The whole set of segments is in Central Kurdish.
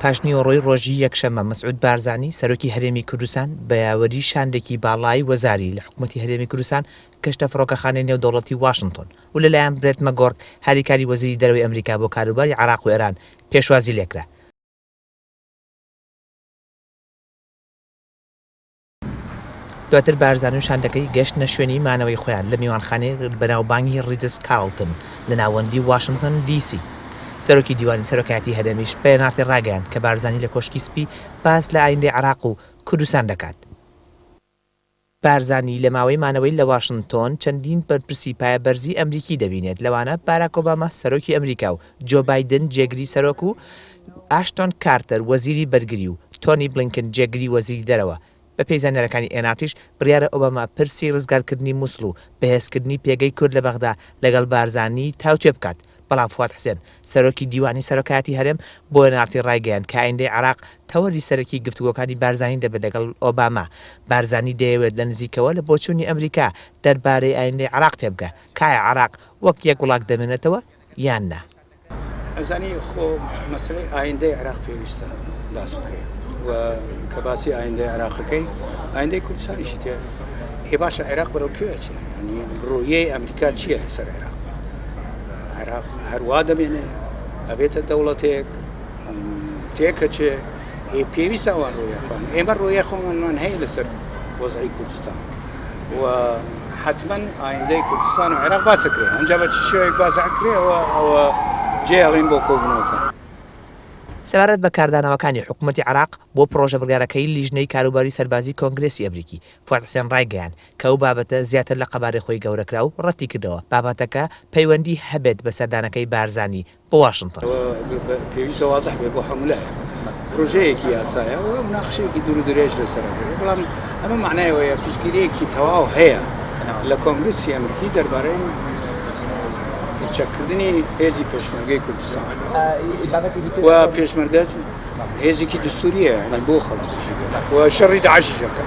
پاشنیوەڕۆی ڕۆژی یەکشەممە مەسعود بارزانی سەرۆکی هەرێمی کوردستان بە یاوەری شاندێکی باڵای وەزاری لە حکوومەتی هەرێمی کوردستان کەشتە فڕۆکەخانەی نێودەوڵەتی واشنگتن و لەلایەن برێت مەگۆڕ هاریکاری وەزیری دەرەوەی ئەمریکا بۆ کاروباری عێراق و ئێران پێشوازی لێکرا. دواتر بارزانی و شاندەکەی گەشتنە شوێنی مانەوەی خۆیان لە میوانخانەی بەناوبانگی ریتز کارلتن لە ناوەندی واشنگتن دیسی. سەرۆکی دیوانی سەرۆکایەتی هەرێمیش پێناتی ڕاگەیان کە بارزانی لە کۆشکی سپی باس لە ئایندەی عێراق و کوردستان دەکات. بارزانی لە ماوەی مانەوەی لە واشنگتن چەندین بەرپرسی پایە بەرزی ئەمریکی دەبینێت، لەوانە باراک ئۆباما سەرۆکی ئەمریکا و جۆ بایدن جێگری سەرۆک و ئاشتۆن کارتەر وەزیری بەرگری و تۆنی بلینکن جێگری وەزیری دەرەوە. بە پێی زانیاریەکانی ئێناتیش بڕیارە ئۆباما پرسی ڕزگارکردنی مووسڵ و بەهێزکردنی پێگەی کورد لە بەغدا لەگەڵ بارزانی تاوتوێ بکات. بەڵام فواد حوسێن سەرۆکی دیوانی سەرۆکایەتی هەرێم بۆ نارتی ڕایگەیان کە ئایندەی عێراق تەوەری سەرەکی گفتوگۆکانی بارزانی دەبێت لەگەڵ ئۆباما. بارزانی دەیەوێت لە نزیکەوە لە بۆچوونی ئەمریکا دەربارەی ئایندەی عێراق تێبگە، کایە عێراق وەک یەک وڵات دەمێنێتەوە یان نا. ئەزانی خۆ مەسلەی ئایندەی عێراق پێویستە باس بکرێت و کە باسی ئایندەی عێراقەکەی ئایندەی کوردستانیشی تێ هێ باشە عێراق بەرەو کوێ چێ، ینی ڕۆیەی ئەمریکا چییە لەسەر عێراق؟ عێراق هەروە دەبێنێ ئەبێتە دەوڵەتێک تێکە چێ پێویستە ئەوان ڕۆیەخواان ئێمە ڕۆیە خۆمان هەیە لەسەر وەزعی کوردستان و حتمما ئایندەی کوردستان و عێراق باسەکرێ ئەنجا بە چ شێوەیەک باسەکرێەوە ئەوە جێڵین بۆ کۆبنەوەکە. سەبارەت بە کاردانەوەکانی حکوومەتی عێراق بۆ پرۆژە بڕیارەکەی لیژنەی کاروباری سەربازی کۆنگرێسی ئەمریکی فواد حوسێن ڕایگەیان کە ئەو بابەتە زیاتر لە قەبارەی خۆی گەورەکرا و ڕەتی کردەوە بابەتەکە پەیوەندی هەبێت بە سەردانەکەی بارزانی بۆ واشنگتن. پێویستە وازح بێ بۆ هەمولایە پرۆژەیەکی یاسایە و مناقشەیەکی دوور و درێژ لەسەرەکرێت، بەڵام ئەمە معنایەوەیە پشتگیریەکی تەواو هەیە لە کۆنگرێسی ئەمریکی دەربارەی چەکردنی هێزی پێشمەرگەی کوردستان و پێشمەرگە هێزێکی دستوریە بۆ خەڵاتیشی و شەڕی داعشیشەکە.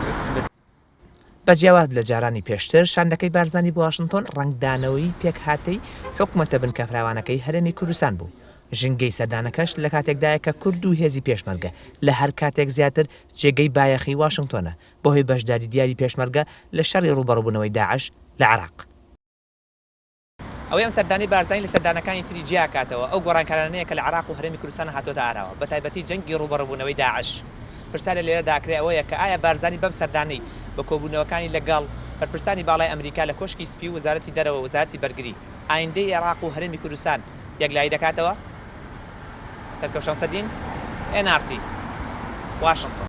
بە جیاواز لە جارانی پێشتر شاندەکەی بارزانی بۆ واشنگتن ڕنگدانەوەی پێکهاتەی حکوومەتە بنکەفراوانەکەی هەرێمی کوردستان بوو. ژنگەی سەردانەکەش لە کاتێکدایە کە کورد و هێزی پێشمەرگە لە هەر کاتێک زیاتر جێگەی بایەخی واشنگتۆنە بۆ هۆی بەشداری دیاری پێشمەرگە لە شەڕی ڕوبەڕووبوونەوەی داعش لە عێراق. ئەوەی ئەم سەردانی بارزانی لە سەردانەکانی تری جیا کاتەوە ئەو گۆڕانکارانەیە کە لە عێراق و هەرێمی کوردستان هاتۆتە ئاراوە بە تایبەتی جەنگی ڕوبەڕووبوونەوەی داعش. پرسیار لە لێرە داکرێ ئەوەیە کە ئایا بارزانی بەم سەردانەی بە کۆبوونەوەکانی لەگەڵ بەرپرسانی باڵای ئەمریکا لە کۆشکی سپی و وەزارەتی دەرەوە وەزارەتی بەرگری ئایندەی عێراق و هەرێمی کوردستان یەکلایی دەکاتەوە؟ سەرکەوت شەمسەدین NRT واشنگتن.